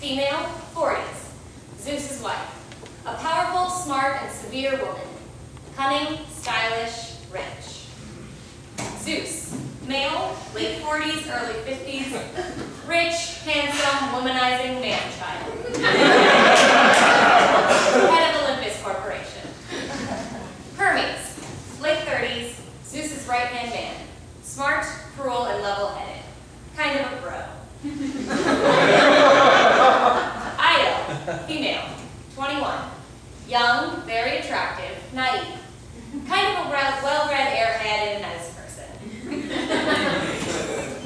Female, 40s. Zeus's wife. A powerful, smart, and severe woman. Cunning, stylish, rich. Zeus. Male, late 40s, early 50s. Rich, handsome, womanizing man-child. Head of Olympus Corporation. Hermes. Late 30s. Zeus's right-hand man. Smart, cruel, and level-headed. Kind of a bro. Io, female, 21. Young, very attractive, naive. Kind of a well-read airhead and a nice person.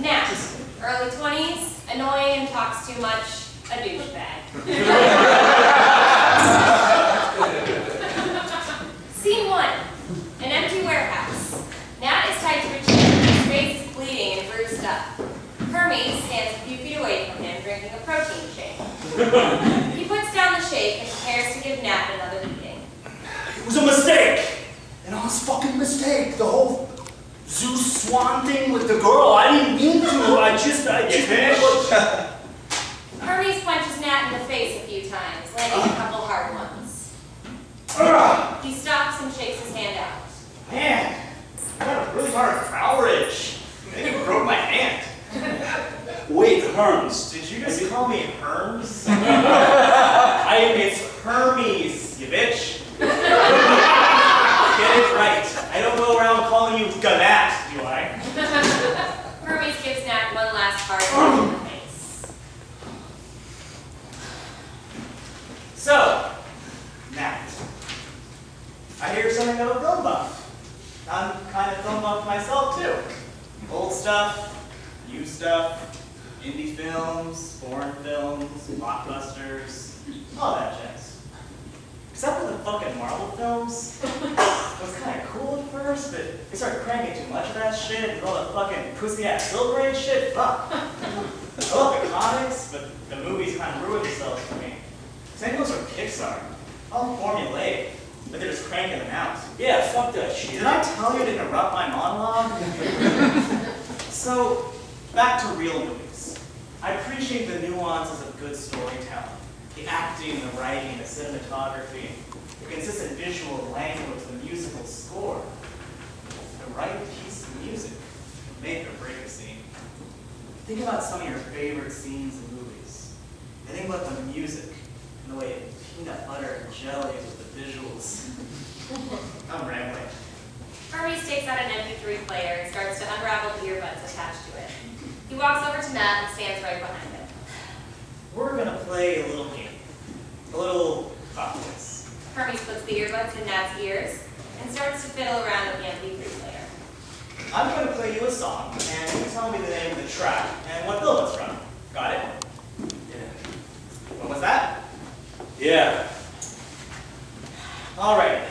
Gnat, early 20s, annoying and talks too much, a douchebag. Scene 1, an empty warehouse. Gnat is tied to a chair, his face is bleeding and bruised up. Hermes stands a few feet away from him, drinking a protein shake. He puts down the shake and prepares to give Gnat another beating. It was a mistake! An honest fucking mistake. The whole Zeus swan thing with the girl. I didn't mean to. I just finished? Hermes punches Gnat in the face a few times, landing a couple hard ones. He stops and shakes his hand out. Man, I got a really hard foul ridge. I think you broke my hand. Wait, Hermes. Did you just call me Hermes? It's Hermes, you bitch. Get it right. I don't go around calling you Gnat, do I? Hermes gives Gnat one last hard punch in the face. So, Gnat, I hear something of a film buff. I'm kind of film buff myself, too. Old stuff, new stuff, indie films, foreign films, blockbusters, all that jazz. Except for the fucking Marvel films. It was kind of cool at first, but they started cranking too much of that shit and all the fucking pussy-ass silver age shit. Fuck. I love the comics, but the movies kind of ruined themselves for me. Same goes for Pixar. All formulaic, but they're just cranking them out. Yeah, fuck that shit. Did I tell you to interrupt my monologue? So, back to real movies. I appreciate the nuances of good storytelling. The acting, the writing, the cinematography, the consistent visual language, the musical score. The right piece of music can make or break a scene. Think about some of your favorite scenes in movies. And think about the music and the way peanut butter and jelly with the visuals. I'm rambling. Hermes takes out an MP3 player and starts to unravel the earbuds attached to it. He walks over to Gnat and stands right behind him. We're gonna play a little game. A little pop quiz. Hermes puts the earbuds in Gnat's ears and starts to fiddle around with the MP3 player. I'm gonna play you a song, and you tell me the name of the track and what film it's from. Got it? Yeah. What was that? Yeah. Alright.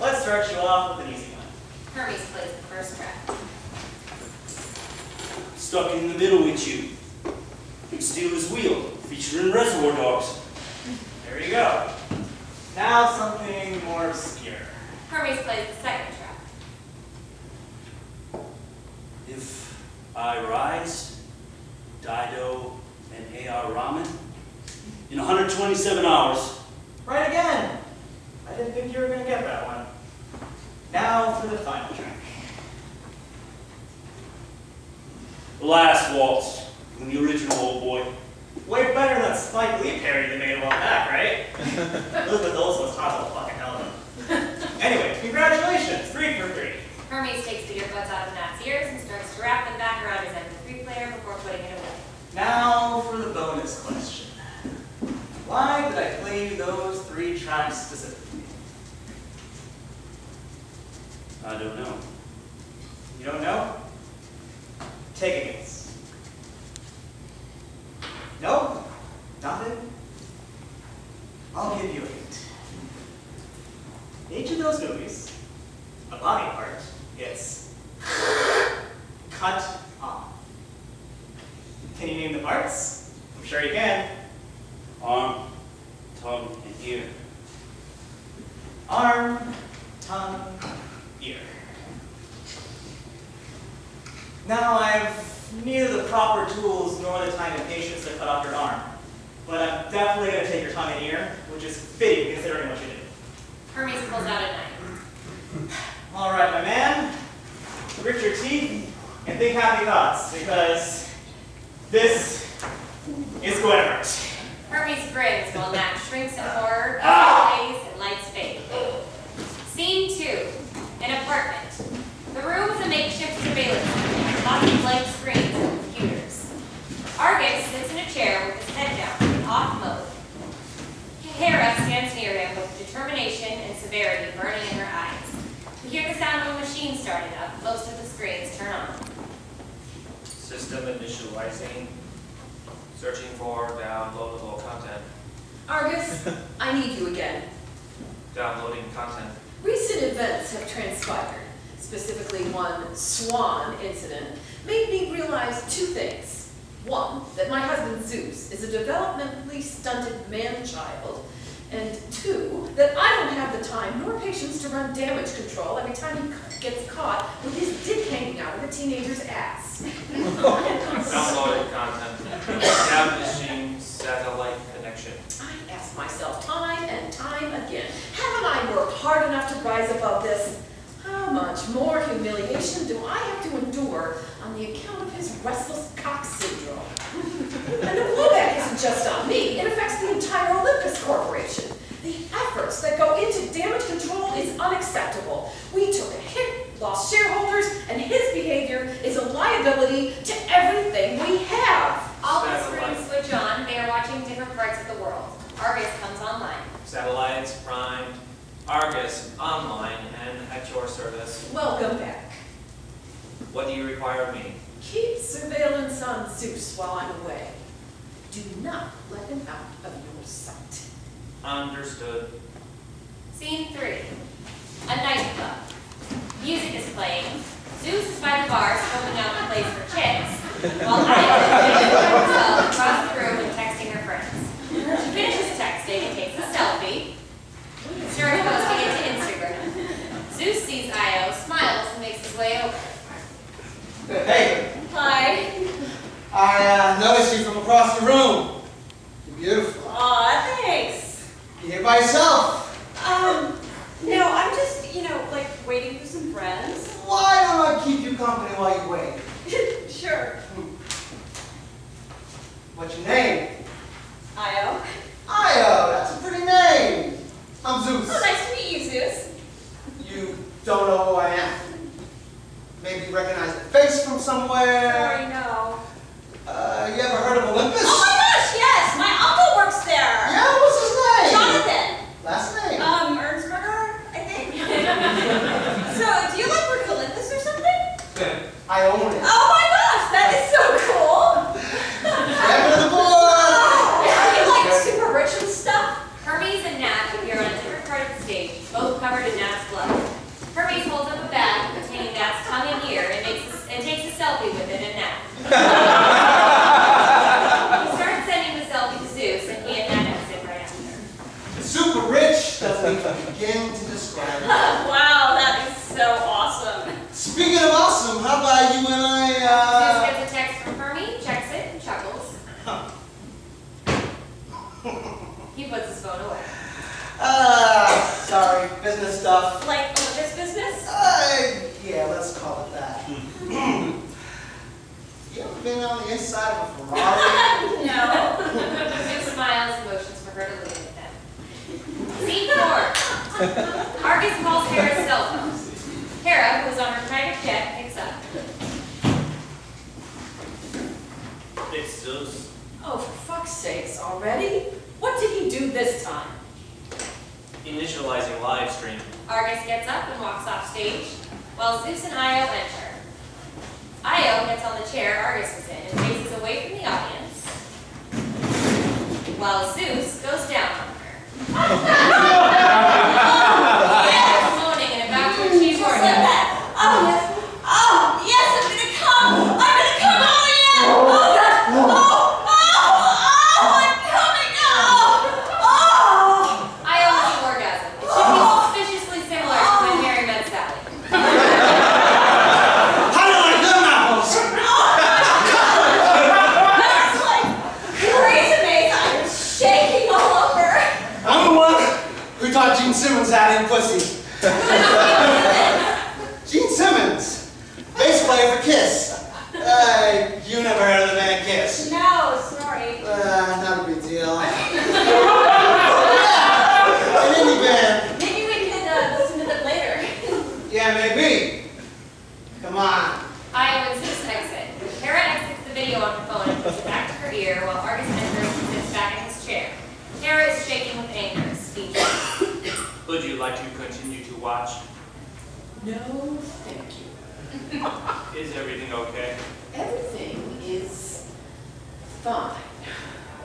Let's start you off with an easy one. Hermes plays the first track. Stuck in the middle with you. Big Steelers Wheel, featuring Reservoir Dogs. There you go. Now something more obscure. Hermes plays the second track. If I Rise, Dido, and AR Ramen in 127 hours. Right again. I didn't think you were gonna get that one. Now for the final track. The Last Waltz from the original Old Boy. Way better than Spike Lee parody they made a while back, right? Elizabeth Olsen was hot as a fucking hell of it. Anyway, congratulations, 3 for 3. Hermes takes the earbuds out of Gnat's ears and starts to wrap them back around his MP3 player before putting it away. Now for the bonus question. Why did I play you those 3 tracks specifically? I don't know. You don't know? Take a guess. No? Nothing? I'll give you a hint. In each of those movies, a body part gets cut off. Can you name the parts? I'm sure you can. Arm, tongue, and ear. Arm, tongue, ear. Now I've neither the proper tools nor the time and patience to cut off your arm. but I'm definitely going to take your tongue and ear, which is fitting considering what you did. Hermes pulls out a knife. All right, my man. Grit your teeth and think happy thoughts, because this is going to hurt. Hermes grins while Gnat shrinks in horror as the blaze and lights fade. Scene 2. An apartment. The room is a makeshift surveillance center, lots of blank screens and computers. Argus sits in a chair with his head down, in off mode. Hera stands near him with determination and severity burning in her eyes. We hear the sound of a machine starting up. Most of the screens turn on. System initializing. Searching for downloadable content. Argus, I need you again. Downloading content. Recent events have transpired, specifically one swan incident, made me realize two things. One, that my husband Zeus is a developmentally stunted man-child, and two, that I don't have the time nor patience to run damage control every time he gets caught with his dick hanging out of a teenager's ass. Downloading content. Establishing satellite connection. I ask myself time and time again, haven't I worked hard enough to rise above this? How much more humiliation do I have to endure on the account of his restless cock syndrome? And the blowback isn't just on me, it affects the entire Olympus Corporation. The efforts that go into damage control is unacceptable. We took a hit, lost shareholders, and his behavior is a liability to everything we have. All the screens switch on. They are watching different parts of the world. Argus comes online. Satellites primed. Argus online and at your service. Welcome back. What do you require of me? Keep surveillance on Zeus while I'm away. Do not let him out of your sight. Understood. Scene 3. A nightclub. Music is playing. Zeus is by the bar scoping out the place for chicks, while Io is by herself across the room and texting her friends. She finishes texting and takes a selfie. Starts posting it to Instagram. Zeus sees Io, smiles, and makes his way over. Hey, Hi. I noticed you from across the room. You're beautiful. Aw, thanks. You here by yourself? No, I'm just, like waiting for some friends. Why don't I keep you company while you wait? Sure. What's your name? Io. Io, that's a pretty name. I'm Zeus. Oh, nice to meet you, Zeus. You don't know who I am. Maybe you recognize the face from somewhere. Sorry, no. You ever heard of Olympus? Oh my gosh, yes! My uncle works there! Yeah, what's his name? Jonathan! Last name? Ernsberger, I think. So, do you like work at Olympus or something? I own it. Oh my gosh, that is so cool! Chairman of the board! Are you like super rich and stuff? Hermes and Gnat appear on a different part of the stage, both covered in Gnat's blood. Hermes holds up a bag containing Gnat's tongue and ear and takes a selfie with it and Gnat. He starts sending the selfie to Zeus, and he and Gnat exit right after. Super rich doesn't even begin to describe it. Wow, that is so awesome. Speaking of awesome, how about you and Zeus I, gets a text from Hermes, checks it, and chuckles. He puts his phone away. sorry, business stuff. Like Olympus business? Yeah, let's call it that. You ever been on the inside of a Ferrari? No. Zeus smiles and motions for her to leave with them. Scene 4. Argus calls Hera's cell phone. Hera, who is on her private jet, picks up. It's Zeus. Oh, for fuck's sakes, already? What did he do this time? Initializing live stream. Argus gets up and walks off stage, while Zeus and Io enter. Io gets on the chair Argus is in and faces away from the audience, while Zeus goes down on her. Moaning and about to achieve Just like orgasm. that. Oh, yes. Oh, yes, I'm gonna come. I'm gonna come on in. Oh, God. I'm coming. Io has an orgasm. It should be suspiciously similar to when Mary met Sally. How do I do apples? That's like crazy amazing. I'm Gene Simmons out in pussy. Gene Simmons, bass player for Kiss. You never heard of the band Kiss? No, sorry. Not a big deal. An indie band. Maybe we could listen to them later. Yeah, maybe. Come on. Io and Zeus exit. Hera exits the video on her phone and puts it back to her ear while Argus enters and sits back in his chair. Hera is shaking with anger, speechless. Would you like to continue to watch? No, thank you. Is everything okay? Everything is fine.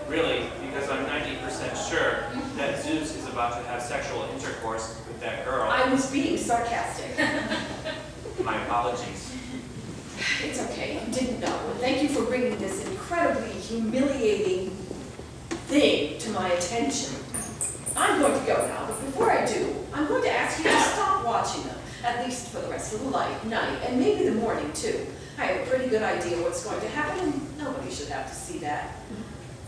Really, because I'm 90% sure that Zeus is about to have sexual intercourse with that girl. I was being sarcastic. My apologies. It's okay, you didn't know. And thank you for bringing this incredibly humiliating thing to my attention. I'm going to go now, but before I do, I'm going to ask you to stop watching them, at least for the rest of the night, and maybe the morning too. I have a pretty good idea what's going to happen, and nobody should have to see that.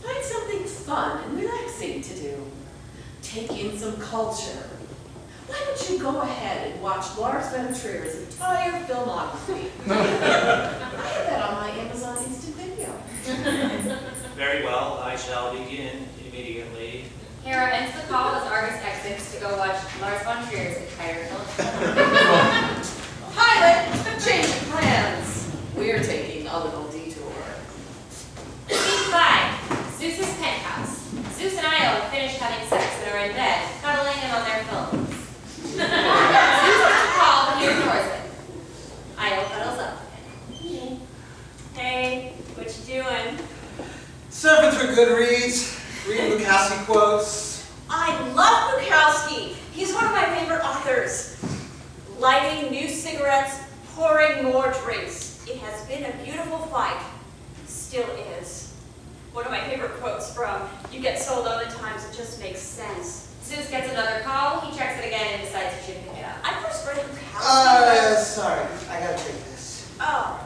Find something fun and relaxing to do. Take in some culture. Why don't you go ahead and watch Lars von Trier's entire filmography? I have that on my Amazon Instant Video. Very well, I shall begin immediately. Hera ends the call as Argus exits to go watch Lars von Trier's entire film. Pilot, change of plans. We're taking a little detour. Scene 5. Zeus's penthouse. Zeus and Io have finished having sex and are in bed, cuddling and on their phones. Zeus gets a call, but he ignores it. Io cuddles up with him. Hey, what you doing? Surfing through Goodreads, reading Lucania quotes. I love Bukowski. He's one of my favorite authors. Lighting new cigarettes, pouring more drinks. It has been a beautiful fight. Still is. One of my favorite quotes from You Get Sold Other Times, it just makes sense. Zeus gets another call, he checks it again and decides he should pick it up. I first read Bukowski. Sorry, I gotta take this. Oh,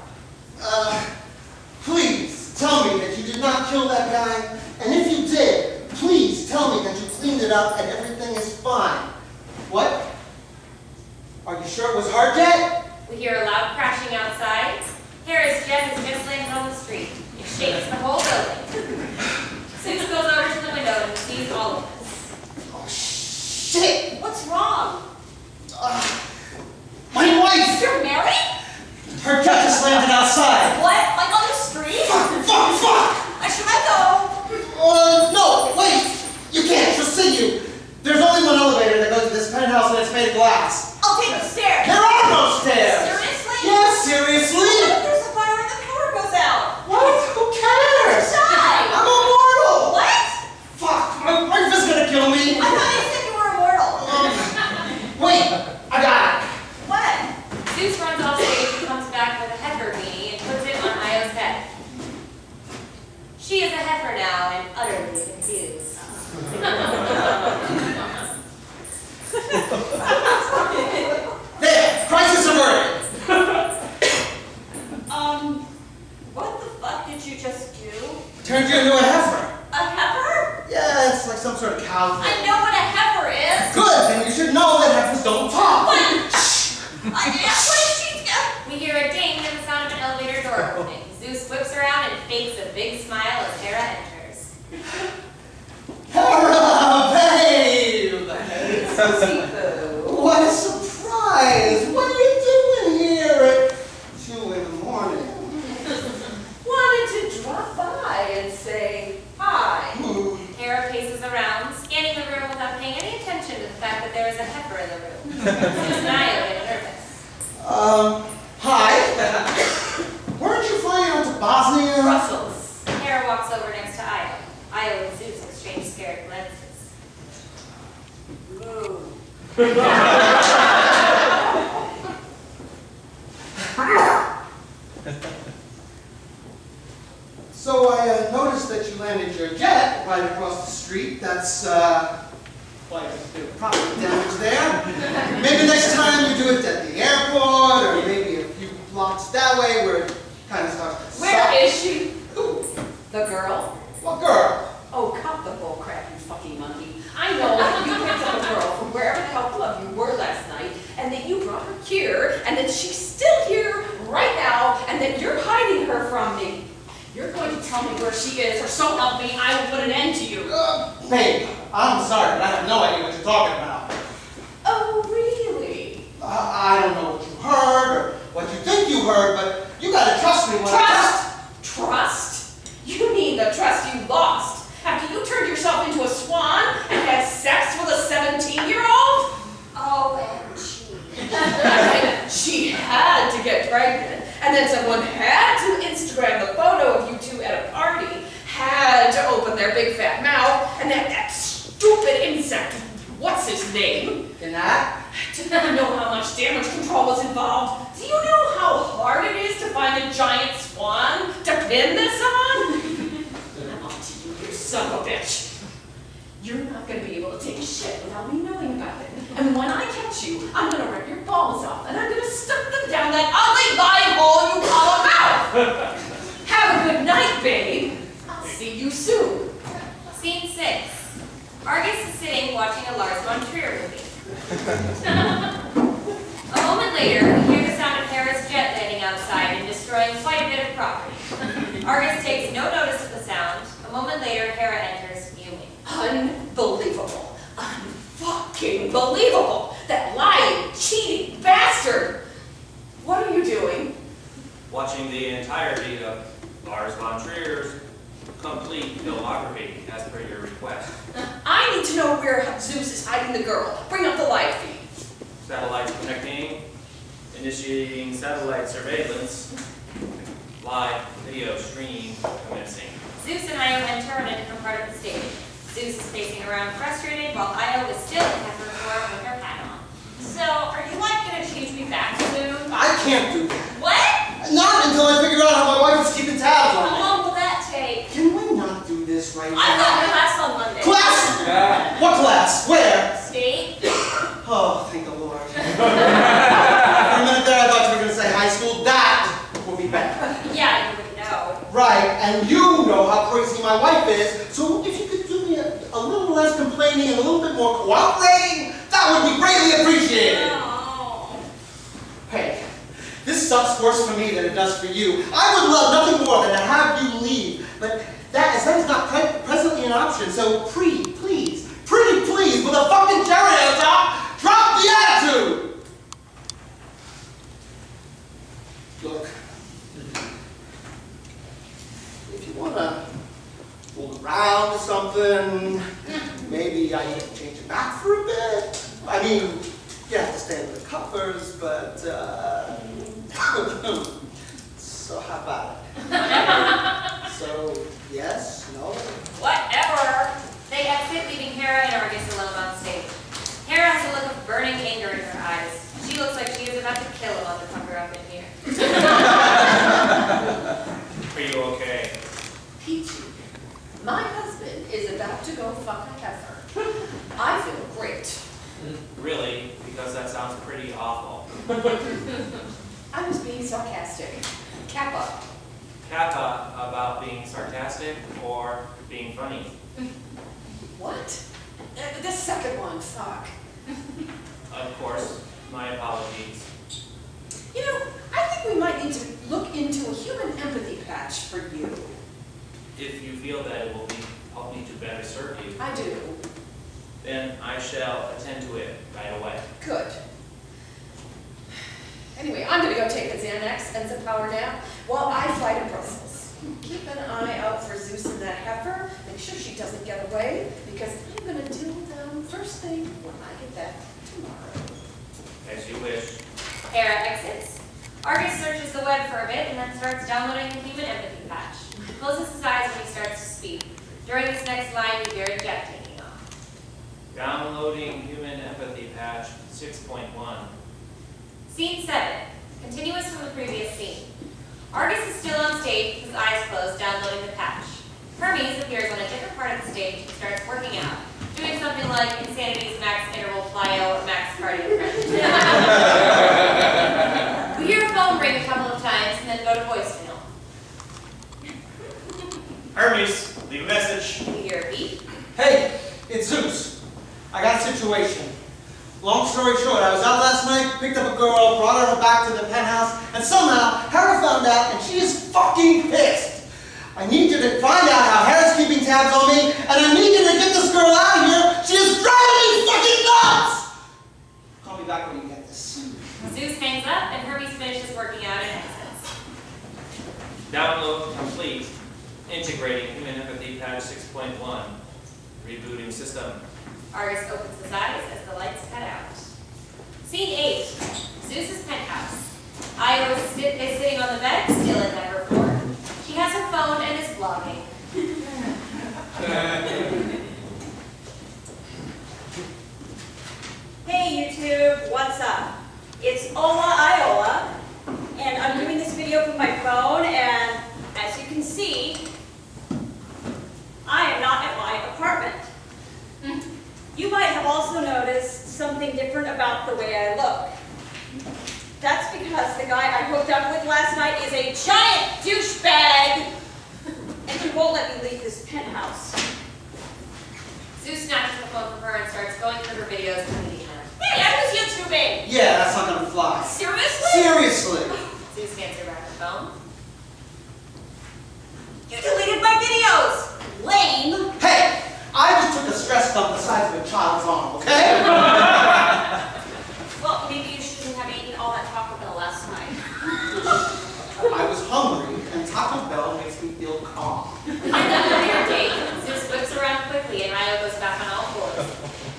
Please tell me that you did not kill that guy, and if you did, please tell me that you cleaned it up and everything is fine. What? Are you sure it was hard yet? We hear a loud crashing outside. Hera's jet has just landed on the street. It shakes the whole building. Zeus goes over to the window and sees all of this. Oh, shit! what's wrong? My wife! You're married? Her jet just landed outside. What? Like on the street? Fuck! Should I go? No, wait! You can't, she'll see you. There's only one elevator that goes to this penthouse and it's made of glass. I'll take the stairs. There are no stairs! Seriously? Yes, seriously! What if there's a fire and the power goes out? What? Who cares? Die! I'm immortal! What? Fuck, my wife is gonna kill me! I thought you said you were immortal. Wait, I got it. What? Zeus runs off stage and comes back with a heifer beanie and puts it on Io's head. She is a heifer now and utterly confused. There, crisis averted. What the fuck did you just do? Turned you into a heifer. A heifer? Yeah, it's like some sort of cow thing. I know what a heifer is. Good, then you should know that heifers don't talk. What? What is she? We hear a ding and the sound of an elevator door opening. Zeus whips around and fakes a big smile as Hera enters. Hera, babe! Seafood. What a surprise! What are you doing here at 2 in the morning? Wanted to drop by and say hi. Hera paces around, scanning the room without paying any attention to the fact that there is a heifer in the room. Zeus and Io get nervous. Hi. Weren't you flying out to Bosnia? Brussels. Hera walks over next to Io. Io and Zeus exchange scared glances. Ooh. So I noticed that you landed your jet right across the street. That's quite a bit of property damage there. Maybe next time you do it at the airport, or maybe a few blocks that way where it kind of starts to Where suck. is she? Who? The girl? What girl? Oh, cut the bull crap, you fucking monkey. I know you picked up a girl from wherever the she's still here right now, and that you're hiding her from me. You're going to tell me where she is, or so help me, I will put an end to you. Babe, I'm sorry, but I have no idea what you're talking about. Oh, really? I don't know what you heard or what you think you heard, but you gotta trust me when Trust? You mean the trust you lost after you turned yourself into a swan and had sex with a 17-year-old? OMG. She had to get pregnant, and then someone had to Instagram the photo of you two at a party, had to open their big fat mouth, and then that stupid insect, what's his name? Gnat? Did not know how much damage control was involved. Do you know how hard it is to find a giant swan to pin this on? I'm on to you, you son of a bitch. You're not going to be able to take shit without me knowing about it. And when I catch you, I'm going to rip your balls off, and I'm going to stuff them down that ugly lying hole you call a mouth. Have a good night, babe. I'll see you soon. Scene 6. Argus is sitting watching a Lars von Trier movie. A moment later, we hear the sound of Hera's jet landing outside and destroying quite a bit of property. Argus takes no notice of the sound. A moment later, Hera enters, fuming. Unbelievable. Unfucking believable. That lying, cheating bastard. What are you doing? Watching the entirety of Lars von Trier's complete filmography as per your request. I need to know where Zeus is hiding the girl. Bring up the live feed. Satellites connecting, initiating satellite surveillance, live video stream commencing. Zeus and Io enter on a different part of the stage. Zeus is pacing around frustrated, while Io is still in heifer form with her hat on. So, are you like gonna change me back soon? I can't do that. What? Not until I figure out how my wife is keeping tabs How on me. long will that take? Can we not do this right now? I've got class on Monday. Class? What class? Where? State? Oh, thank the Lord. For a minute there, I thought you were going to say high school. That will be better. Yeah, you would know. Right, and you know how crazy my wife is, so if you could do me a little less complaining and a little bit more cooperating, that would be greatly appreciated. Oh. Hey, this sucks worse for me than it does for you. I would love nothing more than to have you leave, but that is not presently an option, so pretty please, with a fucking cherry on top, drop the attitude! Look, if you want to fool around or something, maybe I can change it back for a bit. I mean, you have to stay under the covers, but, so how about it? So, yes, no? Whatever. They exit, leaving Hera and Argus alone on stage. Hera has a look of burning anger in her eyes. She looks like she is about to kill a motherfucker up in here. Are you okay? Peachy, my husband is about to go fuck a heifer. I feel great. Really? Because that sounds pretty awful. I was being sarcastic. Kappa. Kappa about being sarcastic or being funny. What? The second one, fuck. Of course, my apologies. You know, I think we might need to look into a human empathy patch for you. If you feel that it will help me to better serve you, I do. then I shall attend to it right away. Good. Anyway, I'm gonna go take a Xanax and some power nap while I fly to Brussels. Keep an eye out for Zeus and that heifer. Make sure she doesn't get away, because I'm gonna deal with them first thing when I get back tomorrow. As you wish. Hera exits. Argus searches the web for a bit and then starts downloading the human empathy patch. He closes his eyes when he starts to speak. During this next line, we hear a jet taking off. Downloading human empathy patch 6.1. Scene 7. Continuous from the previous scene. Argus is still on stage with his eyes closed, downloading the patch. Hermes appears on a different part of the stage and starts working out, doing something like Insanity's max interval plyo or max cardio crunch. We hear a phone ring a couple of times and then go to voicemail. Hermes, leave a message. We hear a beep. Hey, it's Zeus. I got a situation. long story short, I was out last night, picked up a girl, brought her back to the penthouse, and somehow Hera found out and she is fucking pissed. I need you to find out how Hera's keeping tabs on me, and I need you to get this girl out of here. She is driving me fucking nuts! Call me back when you get this. Zeus hangs up, and Hermes finishes working out and exits. Download complete. Integrating Human Empathy Patch 6.1. Rebooting system. Argus opens his eyes as the lights cut out. Scene 8. Zeus's penthouse. Io is sitting on the bed, still in number 4. She has her phone and is vlogging. Hey YouTube, what's up? It's Ola Iola, and I'm doing this video from my phone, and as you can see, I am not at my apartment. You might have also noticed something different about the way I look. That's because the guy I hooked up with last night is a giant douchebag, and he won't let me leave this penthouse. Zeus snatches the phone from her and starts going through her videos and deleting them. Hey, I was YouTubing! Yeah, that's not gonna fly. Seriously? Seriously! Zeus hands her back the phone. You deleted my videos! Lame! Hey! I just took a stress dump the size of a child's arm, okay? Well, maybe you shouldn't have eaten all that Taco Bell last night. I was hungry, and Taco Bell makes me feel calm. On their date, Zeus whips around quickly and Io goes back on all fours.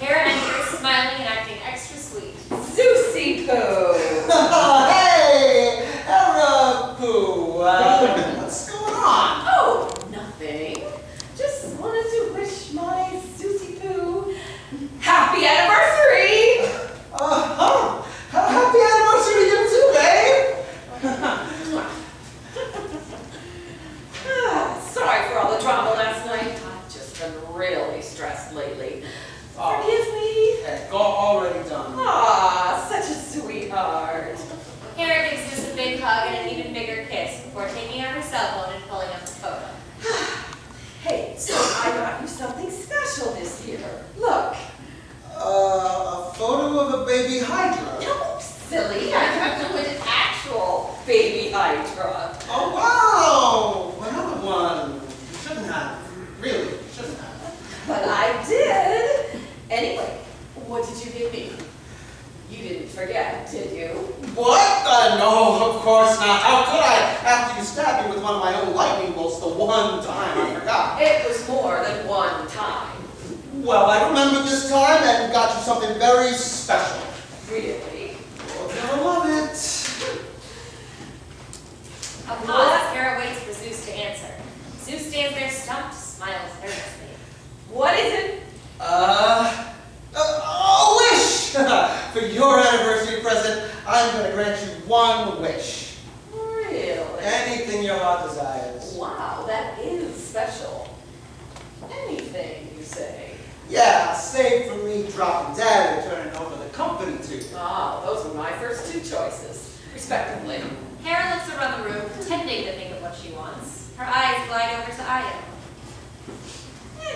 Hera enters, smiling and acting extra sweet. Zeusy poo! Hey! Hera Poo! What's going on? Oh, nothing. Just wanted to wish my Zeusy poo happy anniversary! Happy anniversary to you too, babe! Sorry for all the drama last night. I've just been really stressed lately. Oh. Forgive me. Hey, already done. Ah, such a sweetheart. Hera gives Zeus a big hug and an even bigger kiss before taking out her cell phone and pulling up the photo. Hey, so I got you something special this year. Look. A photo of a baby hydra. Don't silly. I got you an actual baby hydra. Oh, wow! Another one. You shouldn't have. Really, you shouldn't have. But I did. Anyway, what did you give me? You didn't forget, did you? What? No, of course not. How could I? After you stabbed me with one of my own lightning bolts the one time, I forgot. It was more than one time. Well, I remember this time and got you something very special. Really? You're gonna love it. A pause, Hera waits for Zeus to answer. Zeus stands there stumped, smiles nervously. What is it? A wish! For your anniversary present, I'm gonna grant you one wish. Really? Anything your heart desires. Wow, that is special. Anything, you say? Yeah, save for me dropping dead and turning over the company to you. Ah, those were my first two choices, respectively. Hera looks around the room, pretending to think of what she wants. Her eyes glide over to Io.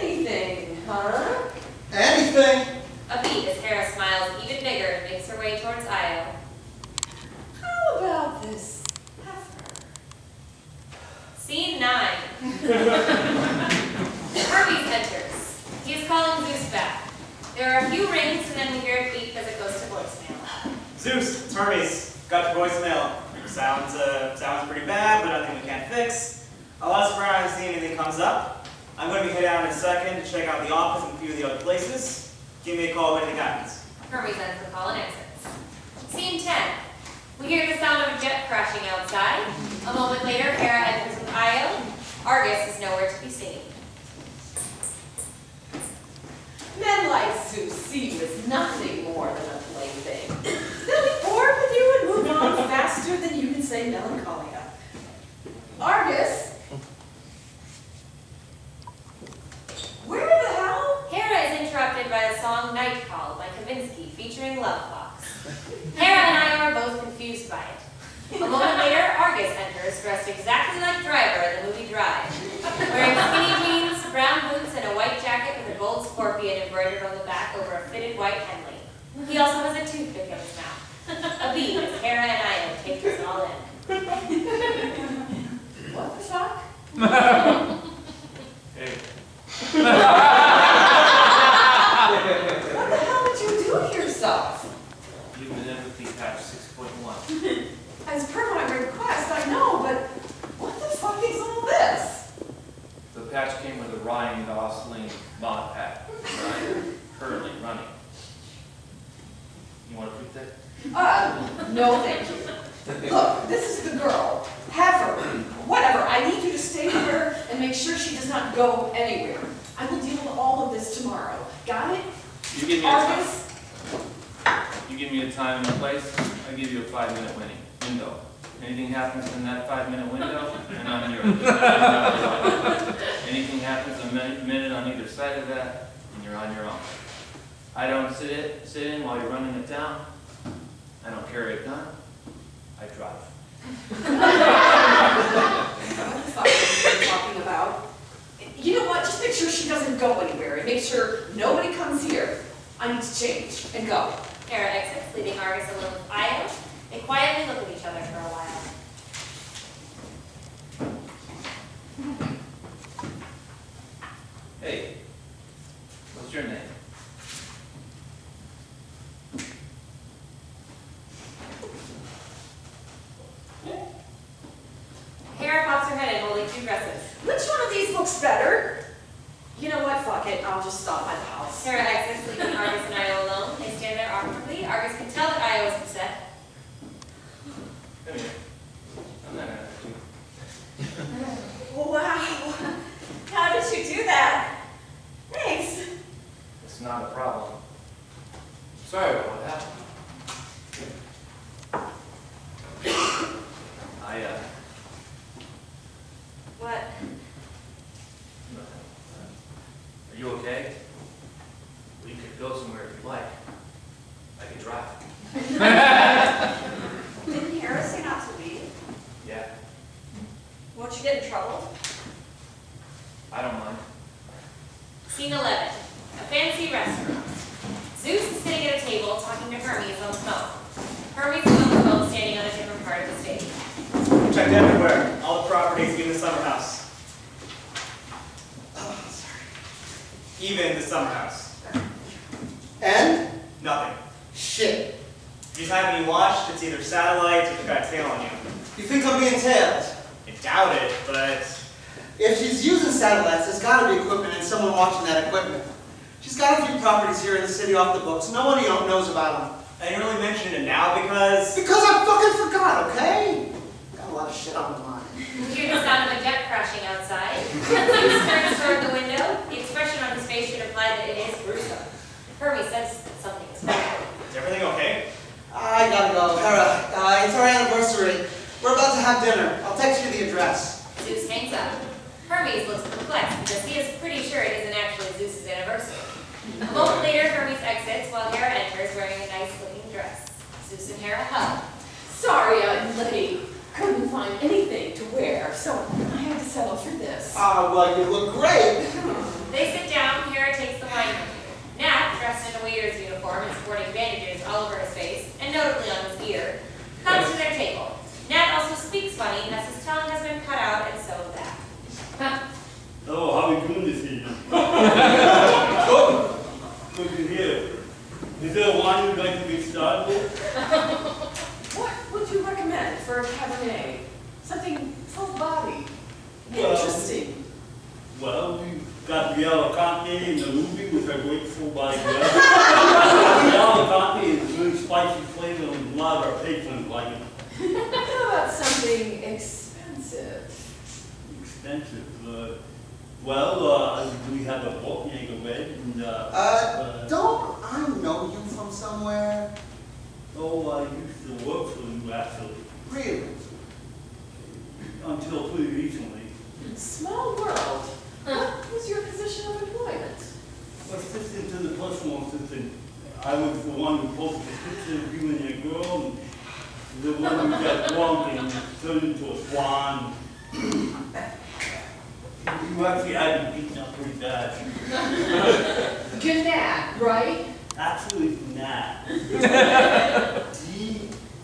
Anything, huh? Anything. A beat as Hera smiles even bigger and makes her way towards Io. How about this heifer? Scene 9. Hermes enters. He is calling Zeus back. There are a few rings and then we hear it beep as it goes to voicemail. Zeus, it's Hermes. Got your voicemail. Sounds pretty bad, but nothing we can't fix. I'll ask around and see if anything comes up. I'm going to be heading out in a second to check out the office and a few of the other places. Give me a call if anything happens. Hermes ends the call and exits. Scene 10. We hear the sound of a jet crashing outside. A moment later, Hera enters with Io. Argus is nowhere to be seen. Men like Zeus see you as nothing more than a plaything. They'll be bored with you and move on faster than you can say melancholia. Argus? Where the hell? Hera is interrupted by the song Night Call by Kavinsky featuring Love Fox. Hera and Io are both confused by it. A moment later, Argus enters, dressed exactly like Driver in the movie Drive, wearing skinny jeans, brown boots, and a white jacket with a gold scorpion embroidered on the back over a fitted white Henley. He also has a toothpick in his mouth. A beat as Hera and I take this all in. What the fuck? Hey, What the hell did you do to yourself? give an empathy patch 6.1. As per my request, I know, but what the fuck is all this? The patch came with a Ryan Gosling mod pack. Ryan currently running. You want to tweet that? No thank you. Look, this is the girl. Have her. Whatever, I need you to stay with her and make sure she does not go anywhere. I will deal with all of this tomorrow. Got it? You give me a time. Argus? You give me a time and a place, I give you a 5-minute window. Anything happens in that 5-minute window, and I'm yours. Anything happens a minute on either side of that, and you're on your own. I don't sit in while you're running it down. I don't carry a gun. I drive. What the fuck are you talking about? You know what? Just make sure she doesn't go anywhere and make sure nobody comes here. I need to change and go. Hera exits, leaving Argus alone with Io. They quietly look at each other for a while. Hey, what's your name? Hera pops her head in, holding 2 dresses. Which one of these looks better? You know what? Fuck it. I'll just stop by the house. Hera exits, leaving Argus and Io alone. They stand there awkwardly. Argus can tell that Io is upset. Come here. I'm not gonna hurt you. Wow. How did you do that? Thanks. It's not a problem. Sorry about what happened. What? Are you okay? We could go somewhere if you like. I could drive. Didn't Hera say not to leave? Yeah, Won't you get in trouble? I don't mind. Scene 11. A fancy restaurant. Zeus is sitting at a table talking to Hermes on the phone. Hermes is on the phone standing on a different part of the stage. Checked everywhere. All the properties, even the summer house. Oh, sorry. Even the summer house. And? Nothing. Shit. If you haven't even watched, it's either satellites or the guy's tail on you. You think I'm being tailed? I doubt it, but If she's using satellites, there's gotta be equipment and someone watching that equipment. She's got a few properties here in the city off the books. Nobody knows about them. I didn't really mention it now because Because I fucking forgot, okay? Got a lot of shit on my mind. You hear the sound of a jet crashing outside. Zeus turns toward the window. The expression on his face should imply that it is gruesome. Hermes says that something is wrong. is everything okay? I gotta go. Hera, it's our anniversary. We're about to have dinner. I'll text you the address. Zeus hangs up. Hermes looks perplexed because he is pretty sure it isn't actually Zeus's anniversary. A moment later, Hermes exits while Hera enters wearing a nice-looking dress. Zeus and Hera hug. Sorry, I'm late. Couldn't find anything to wear, so I had to settle for this. Well, you look great. They sit down. Hera takes the wine menu. Gnat, dressed in a waiter's uniform and sporting bandages all over his face, and notably on his ear, comes to their table. Gnat also speaks funny, as his tongue has been cut out and sewed back. Oh, how are we doing this evening? Good to hear. Is there a wine you'd like to get started with? What would you recommend for a Cabernet? Something full-bodied, Well- interesting. Well, we've got the Alicante and the Ruby, which are great full-body beers. The Alicante is really spicy flavor and a lot of our patrons like it. How about something expensive? Expensive. We have a Borknager red and Don't I know you from somewhere? oh, I used to work for you actually, Really? until pretty recently. Small world. What was your position of employment? Assistant to the personal assistant. I was the one who posted the picture of you and your girl, and the one who got drunk and turned into a swan. You actually had me beaten up pretty bad. Gnat, right? Actually, it's Gnat.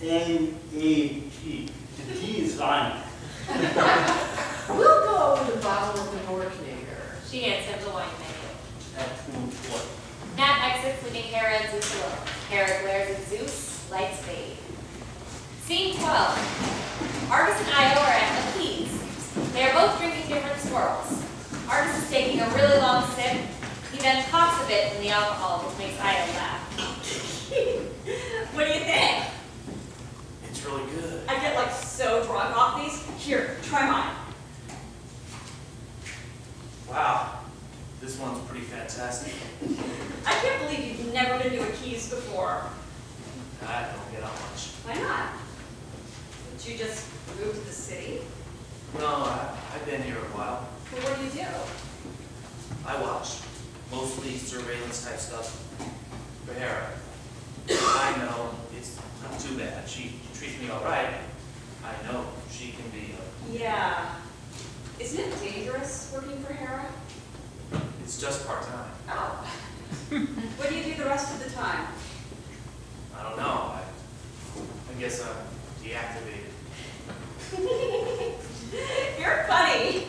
D-N-A-T. The T is silent. We'll go with a bottle of the Norknager. She hands him the wine menu. Excellent choice. Gnat exits, leaving Hera and Zeus alone. Hera glares at Zeus, lights fade. Scene 12. Argus and Io are at the keys. They are both drinking different swirls. Argus is taking a really long sip. He then coughs a bit from the alcohol, which makes Io laugh. What do you think? It's really good. I get like so drunk off these. Here, try mine. Wow, this one's pretty fantastic. I can't believe you've never been to a Keys before. I don't get out much. Why not? Did you just move to the city? No, I've been here a while. Well, what do you do? I watch. Mostly surveillance type stuff. For Hera. I know it's not too bad. She treats me all right. I know she can be Yeah. Isn't it dangerous working for Hera? it's just part-time. Oh. What do you do the rest of the time? I don't know. I guess I'm deactivated. You're funny.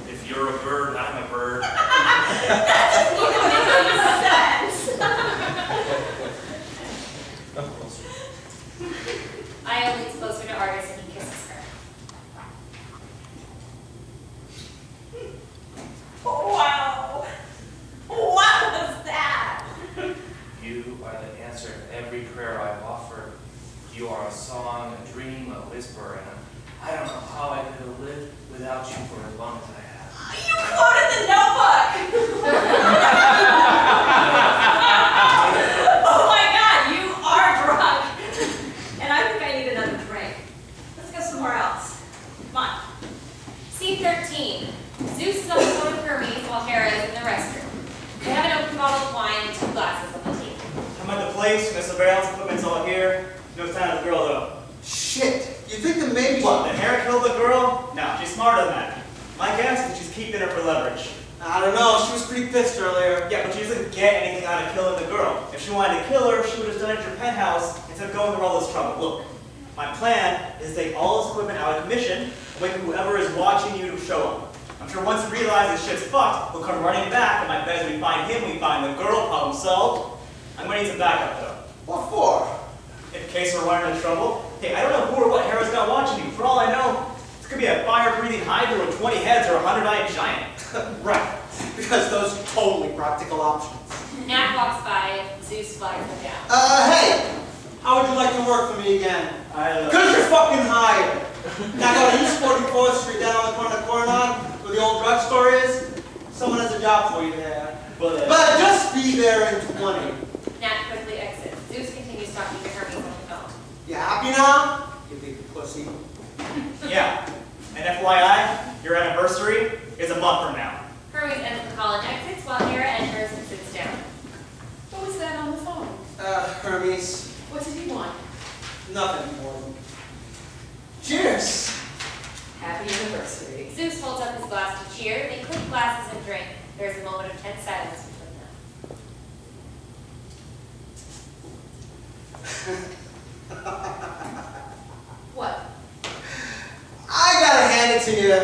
If you're a bird, I'm a bird. That doesn't even make any sense. Io leans closer to Argus and he kisses her. Wow. What was that? You are the answer to every prayer I've offered. You are a song, a dream, a whisper, and I don't know how I could have lived without you for as long as I have. You quoted the Notebook. Oh my God, you are drunk. And I think I need another drink. Let's go somewhere else. Come on. Scene 13. Zeus is on the phone with Hermes while Hera is in the restroom. They have an open bottle of wine and 2 glasses on the table. I'm at the place, the surveillance equipment's all here. No sign of the girl though. Shit, you think that maybe... What, did Hera kill the girl? No, she's smarter than that. My guess is she's keeping her for leverage. I don't know, she was pretty pissed earlier. Yeah, but she doesn't get anything out of killing the girl. If she wanted to kill her, she would have done it at your penthouse instead of going through all this trouble. Look, my plan is to take all this equipment out of commission and wait for whoever is watching you to show up. I'm sure once he realizes shit's fucked, he'll come running back, and my bet is we find him, we find the girl, problem solved. I'm gonna need some backup though. What for? In case we're running into trouble. Hey, I don't know who or what Hera's got watching you. For all I know, this could be a fire-breathing hydra with 20 heads or a 100-eyed giant. Right, because those are totally practical options. Gnat walks by, Zeus flags him down. Hey! How would you like to work for me again? Because you're fucking hired! Now go to East 44th Street down on the corner of Coronado, where the old drugstore is. Someone has a job for you there. But just be there in 20. Gnat quickly exits. Zeus continues talking to Hermes on the phone. You happy now? You big pussy. Yeah. And FYI, your anniversary is a month from now. Hermes ends the call and exits while Hera enters and sits down. What was that on the phone? Hermes. What did he want? Nothing important. Cheers! Happy anniversary. Zeus holds up his glass to cheer. They clink glasses and drink. There's a moment of tense silence between them. What? I gotta hand it to you.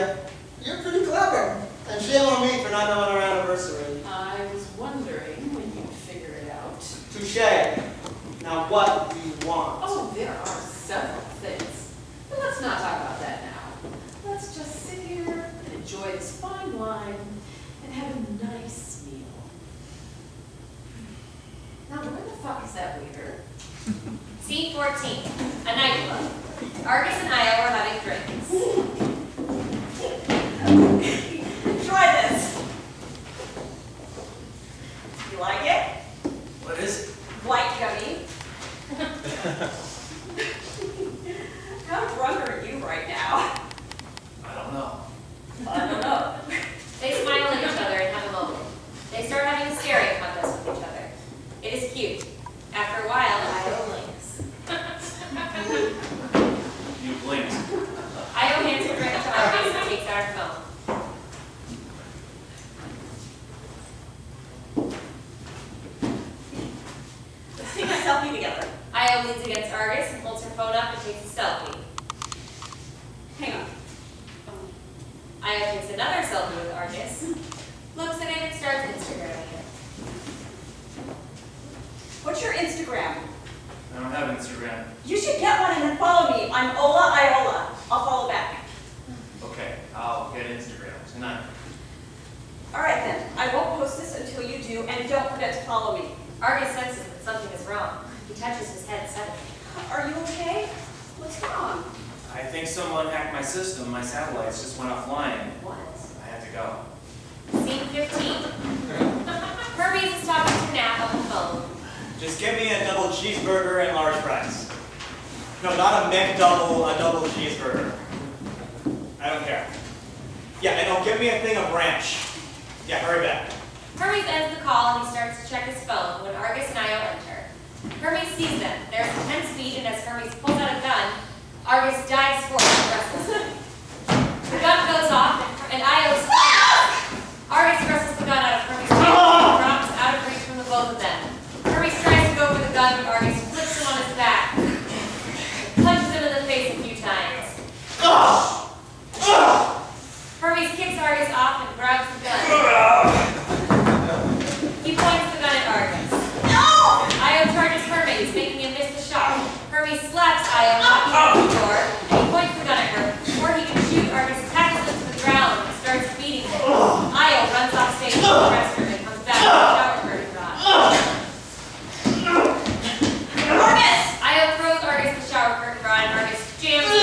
You're pretty clever. And shame on me for not knowing our anniversary. I was wondering when you'd figure it out. Touche. Now what do you want? Oh, there are several things. But let's not talk about that now. Let's just sit here and enjoy this fine wine and have a nice meal. Now, where the fuck is that waiter? Scene 14. A nightclub. Argus and Io are having drinks. Try this. You like it? What is it? White gummy. How drunk are you right now? I don't know. I don't know. They smile at each other and have a moment. They start having a staring contest with each other. It is cute. After a while, Io blinks. You blinked. an Instagram. You should get one and then follow me. I'm Ola Iola. I'll follow back. Okay, I'll get Instagram tonight. All right then. I won't post this until you do, and don't forget to follow me. Argus senses that something is wrong. He touches his head suddenly. Are you okay? What's wrong? I think someone hacked my system. My satellites just went offline. What? I had to go. Scene 15. Hermes is talking to Gnat on the phone. Just give me a double cheeseburger and large fries. No, not a McDouble, a double cheeseburger. I don't care. Yeah, and don't give me a thing of ranch. Yeah, hurry back. Hermes ends the call and he starts to check his phone when Argus and Io enter. Hermes sees them. There's intense speed, and as Hermes pulls out a gun, Argus dives forward and wrestles him. The gun goes off, and Io screams. Argus wrestles the gun out of Hermes' hand and drops out of reach from the both of them. Hermes tries to go for the gun, but Argus flips him on his back. Punches him in the face a few times. Hermes kicks Argus off and grabs the gun. He points the gun at Argus. No! Io charges Hermes, making him miss the shot. Hermes slaps Io, knocking her on the floor, and he points the gun at her. Before he can shoot, Argus tackles him to the ground and starts beating him. Io runs off stage to the restroom and comes back with a shower curtain rod. Argus! Io throws Argus the shower curtain rod, and Argus jams it.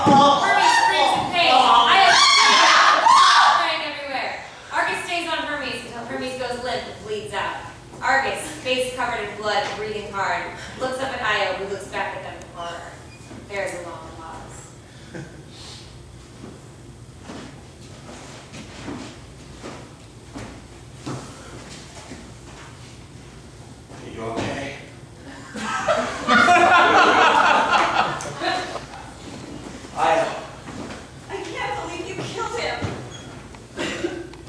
Hermes screams in pain. Io screams, spraying everywhere. Argus stays on Hermes until Hermes goes limp and bleeds out. Argus, face covered in blood, breathing hard, looks up at Io, who looks back at them in horror. There is a long pause. Are you okay? Io. I can't believe you killed him.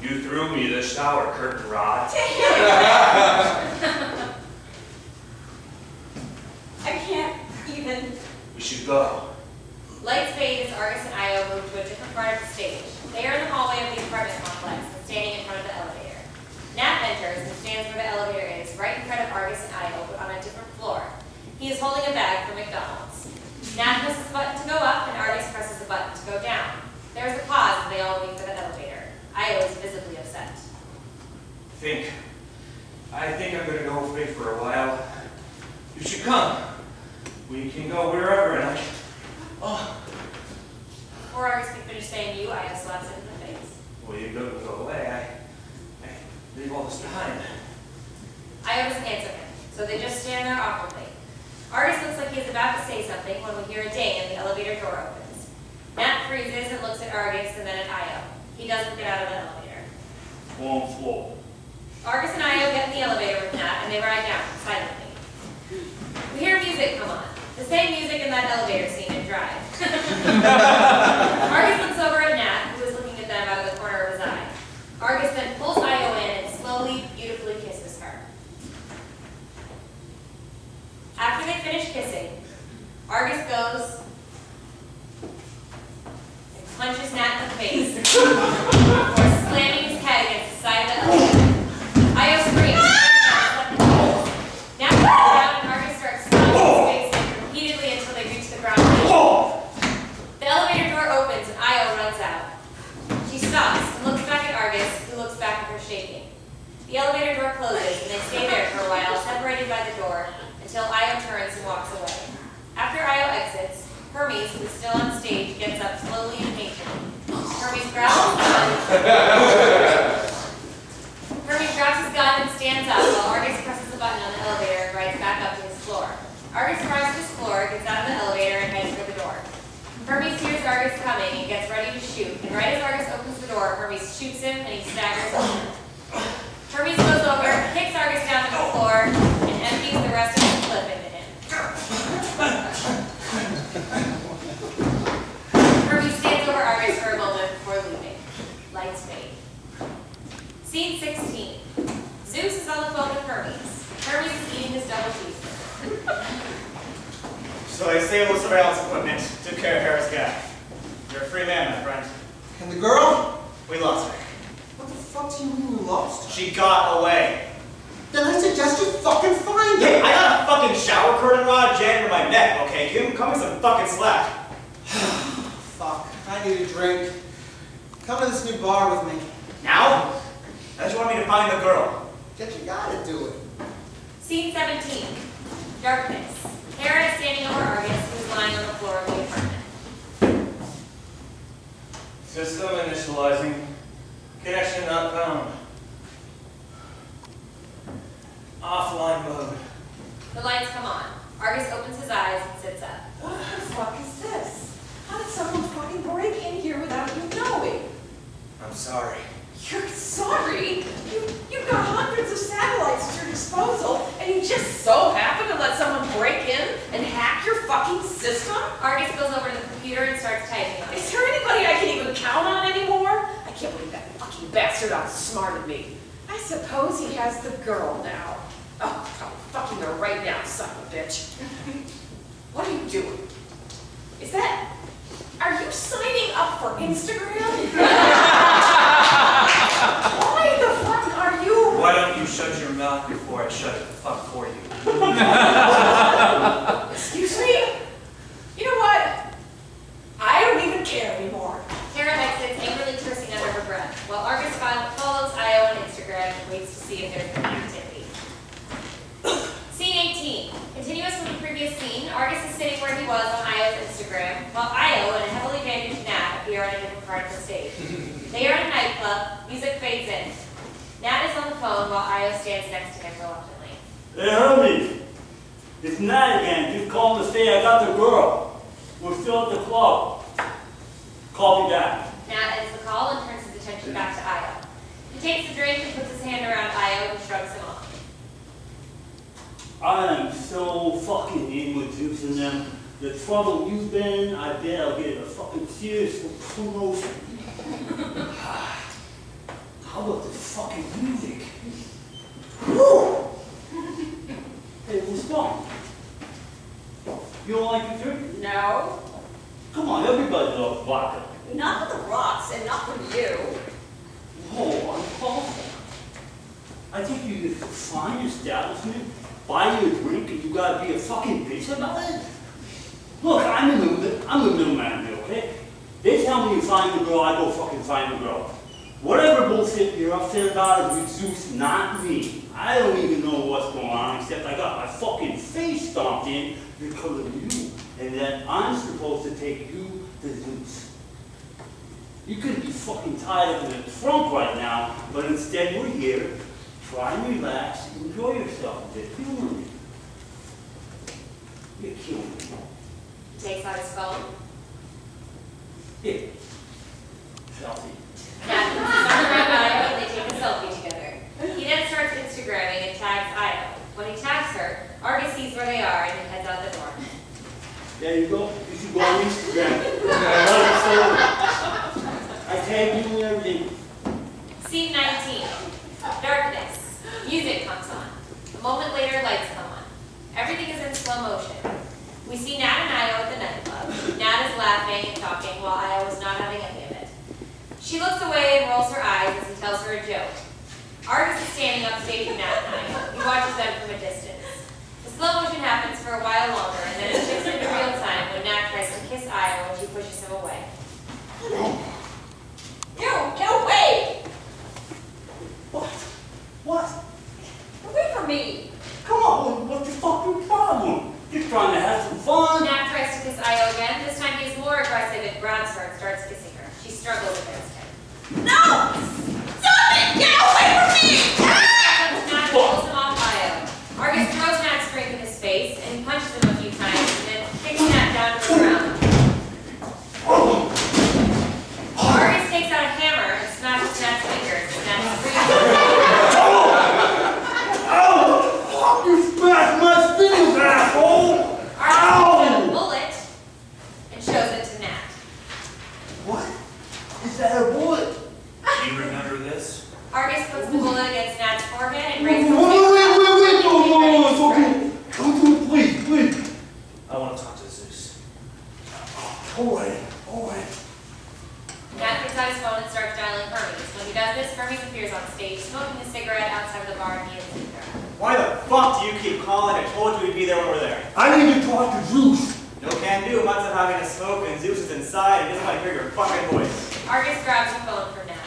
You threw me the shower curtain rod. I can't even. We should go. Lights fade as Argus and Io move to a different part of the stage. They are in the hallway of the apartment complex and standing in front of the elevator. Gnat enters and stands where the elevator is, right in front of Argus and Io, but on a different floor. He is holding a bag from McDonald's. Gnat presses a button to go up, and Argus presses a button to go down. There is a pause as they all wait for the elevator. Io is visibly upset. I think I'm gonna go away for a while. You should come. We can go wherever, and I can... Oh, Before Argus can finish saying you, Io slaps him in the face. well, you go away. I leave all this behind. Io doesn't answer him, so they just stand there awkwardly. Argus looks like he's about to say something when we hear a ding and the elevator door opens. Gnat freezes and looks at Argus and then at Io. He doesn't get out of the elevator. Wrong floor. Argus and Io get in the elevator with Gnat and they ride down silently. We hear music come on. The same music in that elevator scene in Drive. Argus looks over at Gnat, who is looking at them out of the corner of his eye. Argus then pulls Io in and slowly, beautifully kisses her. After they finish kissing, Argus goes and punches Gnat in the face before slamming his head against the side of the elevator. Io screams. Gnat turns around and Argus starts slapping his face repeatedly until they reach the ground. The elevator door opens and Io runs out. She stops and looks back at Argus, who looks back at her shaking. The elevator door closes and they stay there for a while, separated by the door, until Io turns and walks away. After Io exits, Hermes, who is still on stage, gets up slowly and painfully. Hermes grabs his gun and stands up while Argus presses the button on the elevator and rides back up to his floor. Argus arrives at his floor, gets out of the elevator, and heads for the door. Hermes hears Argus coming and gets ready to shoot, and right as Argus opens the door, Hermes shoots him and he staggers over. Hermes goes over, kicks Argus down to the floor, and empties the rest of his clip into him. Hermes stands over Argus for a moment before leaving. Lights fade. Scene 16. Zeus is on the phone with Hermes. Hermes is eating his double cheeseburger. So I disabled surveillance equipment, took care of Hera's guy. You're a free man, my friend. And the girl? We lost her. What the fuck do you mean you lost her? She got away. then I suggest you fucking find Hey, him. I got a fucking shower curtain rod jammed in my neck, okay? Come me some fucking slack. Fuck, I need a drink. Come to this new bar with me. Now? How'd you want me to find the girl? Get you gotta do it. Scene 17. Darkness. Hera is standing over Argus, who is lying on the floor of the apartment. System initializing. Connection not found. Offline mode. The lights come on. Argus opens his eyes and sits up. What the fuck is this? How did someone fucking break in here without you knowing? I'm sorry. You're sorry? You've got hundreds of satellites at your disposal, and you just so happen to let someone break in and hack your fucking system? Argus goes over to the computer and starts typing on it. Is there anybody I can even count on anymore? I can't believe that fucking bastard outsmarted me. I suppose he has the girl now. Oh, probably fucking her right now, son of a bitch. What are you doing? Is that... Are you signing up for Instagram? Why the fuck are you... Why don't you shut your mouth before I shut it the fuck for you? Excuse me? You know what? I don't even care anymore. Hera exits, angrily cursing under her breath, while Argus follows Io on Instagram and waits to see if there's any activity. Scene 18. Continuous from the previous scene, Argus is sitting where he was on Io's Instagram, while Io and a heavily bandaged Gnat appear on a different part of the stage. They are in a nightclub, music fades in. Gnat is on the phone while Io stands next to him reluctantly. Hey, Hermes. It's Gnat again. Just called to say I got the girl. We're still at the club. Call me back. Gnat ends the call and turns his attention back to Io. He takes a drink and puts his hand around Io and shrugs him off. I am so fucking in with Zeus and them. The trouble you've been, I bet I'll get a fucking serious promotion. How about this fucking music? Woo! Hey, what's wrong? You don't like the drink? No, Come on, everybody loves vodka. not from the rocks and not from you. Whoa, uncalled. I think you could find your establishment, buy you a drink, and you gotta be a fucking bitch about it? Look, I'm a middleman here, okay? They tell me you find the girl, I go fucking find the girl. Whatever bullshit you're upset about is with Zeus, not me. I don't even know what's going on, except I got my fucking face stomped in because of you, and that I'm supposed to take you to Zeus. You could be fucking tied up in the trunk right now, but instead we're here. Try and relax, enjoy yourself a bit. Feel me. You're killing me. He takes out his phone. Here. Selfie. Gnat puts his arm around Io and they take a selfie together. He then starts Instagramming and tags Io. When he tags her, Argus sees where they are and he heads out the door. There you go. You should go on Instagram. I tag you and everything. Scene 19. Darkness. Music comes on. A moment later, lights come on. Everything is in slow motion. We see Gnat and Io at the nightclub. Gnat is laughing and talking while Io is not having any of it. She looks away and rolls her eyes as he tells her a joke. Argus is standing up staging Gnat and Io. He watches them from a distance. The slow motion happens for a while longer, and then it shifts into real time when Gnat tries to kiss Io and she pushes him away. Get away! What? What? Away from me! Come on, what's your fucking problem? Just trying to have some fun. Gnat tries to kiss Io again. This time he is more aggressive and grabs her and starts kissing her. She struggles against him. No! Stop it! Get away from me! Gnat pulls him off Io. Argus throws Gnat's drink in his face and he punches him a few times and then kicks Gnat down to the ground. Argus takes out a hammer and smashes Gnat's fingers. Gnat screams. Ow! You smashed my fingers, asshole! Argus picks out a Ow! bullet and shows it to Gnat. What? Is that a bullet? Do you remember this? Argus puts the bullet against Gnat's forehead and raises Wait, his finger. no, it's okay. Come to it, please. I want to talk to Zeus. All right. Gnat gets out his phone and starts dialing Hermes. When he does Douglas, Hermes appears on stage, smoking a cigarette outside of the bar he is in. Why the fuck do you keep calling? I told you we'd be there when we're there. I need to talk to Zeus. No can do. Months of having a smoke and Zeus is inside and doesn't want to hear your fucking voice. Argus grabs the phone from Gnat.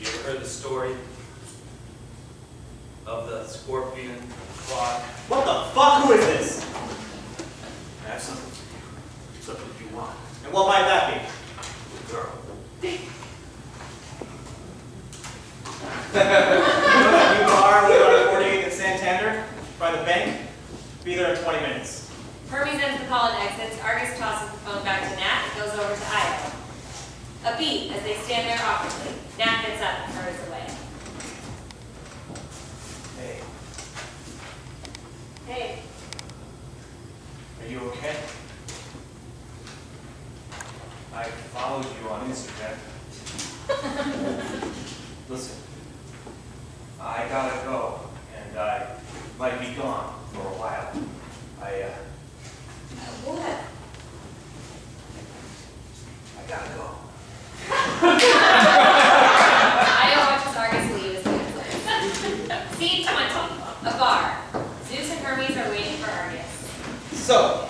You ever heard the story of the scorpion claw? What the fuck? Who is this? I have something for you. Something you want. And what might that be? The girl. You know that new bar we got at 48th and Santander? By the bank? Be there in 20 minutes. Hermes ends the call and exits. Argus tosses the phone back to Gnat and goes over to Io. A beat as they stand there awkwardly. Gnat gets up and hurries away. Hey, Hey, are you okay? I followed you on Instagram. Listen, I gotta go, and I might be gone for a while. what? I gotta go. Io watches Argus leave as he exits. Scene 20. A bar. Zeus and Hermes are waiting for Argus. So,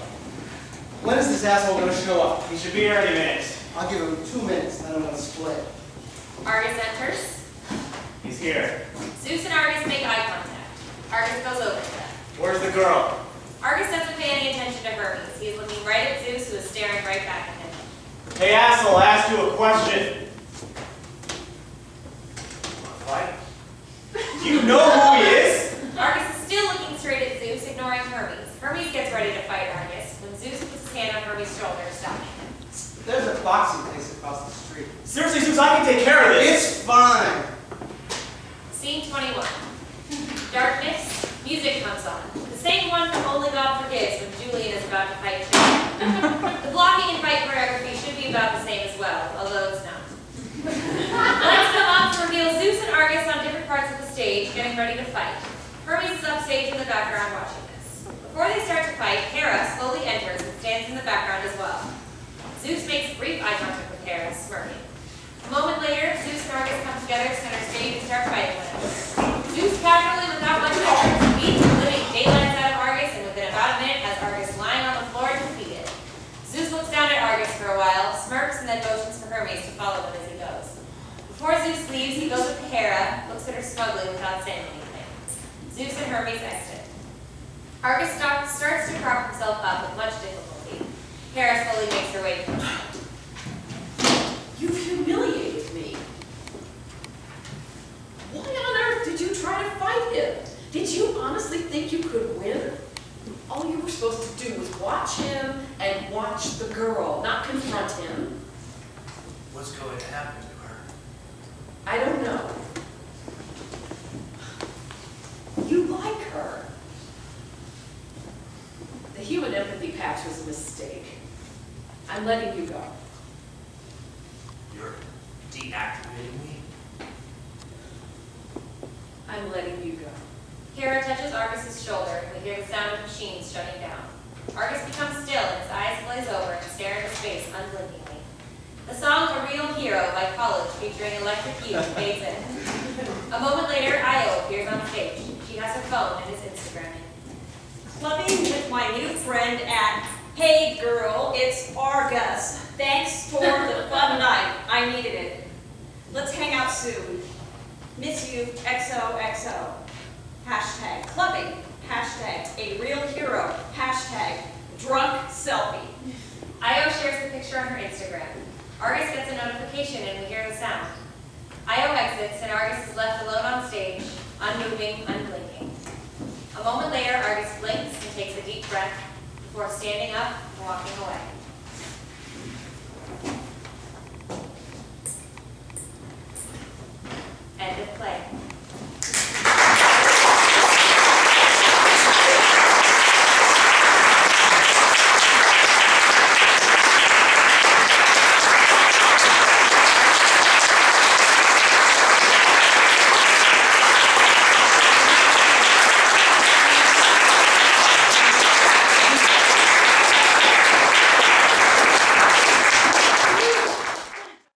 when is this asshole gonna show up? He should be here any minute. I'll give him 2 minutes, then I'm gonna split. Argus enters. He's here. Zeus and Argus make eye contact. Argus goes over to them. Where's the girl? Argus doesn't pay any attention to Hermes. He is looking right at Zeus, who is staring right back at him. Hey asshole, I asked you a question. Fight? Do you know who he is? Argus is still looking straight at Zeus, ignoring Hermes. Hermes gets ready to fight Argus when Zeus puts his hand on Hermes' shoulder, stopping him. There's a boxing place across the street. Seriously, Zeus, I can take care of this. It's fine. Scene 21. Darkness. Music comes on. The same one from Only God Forgives when Julian is about to fight Cait. The blocking and fight choreography should be about the same as well, although it's not. Lights come up to reveal Zeus and Argus on different parts of the stage, getting ready to fight. Hermes is upstage in the background watching this. Before they start to fight, Hera slowly enters and stands in the background as well. Zeus makes brief eye contact with Hera, smirking. A moment later, Zeus and Argus come together, center stage, and start fighting one another. Zeus casually, without much effort, beats the living daylights out of Argus, and within about a minute has Argus lying on the floor defeated. Zeus looks down at Argus for a while, smirks, and then motions for Hermes to follow him as he goes. Before Zeus leaves, he goes up to Hera, looks at her smugly without saying anything. Zeus and Hermes exit. Argus starts to prop himself up with much difficulty. Hera slowly makes her way to him. You've humiliated me. Why on earth did you try to fight him? Did you honestly think you could win? All you were supposed to do was watch him and watch the girl, not confront him. What's going to happen to her? I don't know. You like her. The human empathy patch was a mistake. I'm letting you go. You're deactivating me? I'm letting you go. Hera touches Argus's shoulder, and we hear the sound of machines shutting down. Argus becomes still, and his eyes glaze over and stare into space unblinkingly. The song A Real Hero by College, featuring Electric Youth, fades in. A moment later, Io appears on stage. She has her phone and is Instagramming. Clubbing with my new friend at Hey Girl, it's Argus. Thanks for the fun night. I needed it. Let's hang out soon. Miss you, XOXO. Hashtag clubbing. Hashtag a real hero. Hashtag drunk selfie. Io shares the picture on her Instagram. Argus gets a notification and we hear the sound. Io exits and Argus is left alone on stage, unmoving, unblinking. A moment later, Argus blinks and takes a deep breath before standing up and walking away.